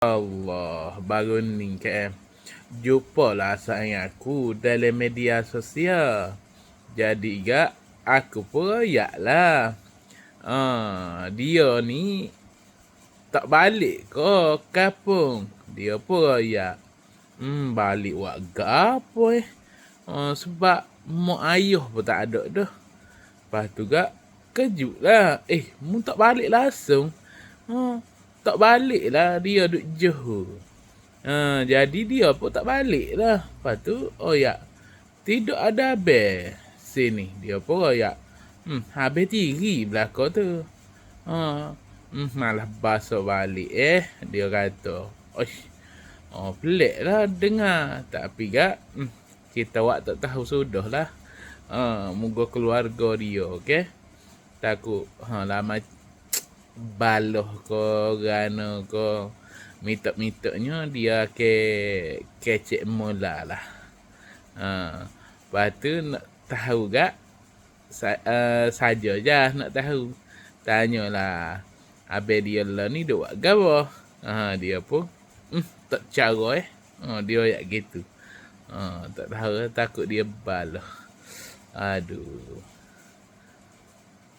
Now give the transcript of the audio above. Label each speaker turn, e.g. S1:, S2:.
S1: Allah, baru ni kan. Jumpalah sayang aku dalam media sosial. Jadi gak aku pun royak lah. Dia ni tak balik ke kampung. Dia pun royak. Balik buat apa sebab mak ayah pun tak ada dah. Lepas tu gak kejut lah. Mu tak balik langsung. Tak balik lah dia duduk Johor. Jadi dia pun tak balik lah. Lepas tu, tidak ada habis sini. Dia pun habis tiri belakang tu. Malah basuh balik dia kata. Pelik lah dengar. Tapi gak, kita tak tahu sudah lah. Moga keluarga dia, okey? Takut, lama baloh ke rana ke minta-mintanya dia kecek mula lah. Lepas tu nak tahu gak saja je nak tahu. Tanyalah habis dia lah ni duk buat gapo. Dia pun tak cara dia yak gitu. Tak tahu takut dia baloh. Aduh.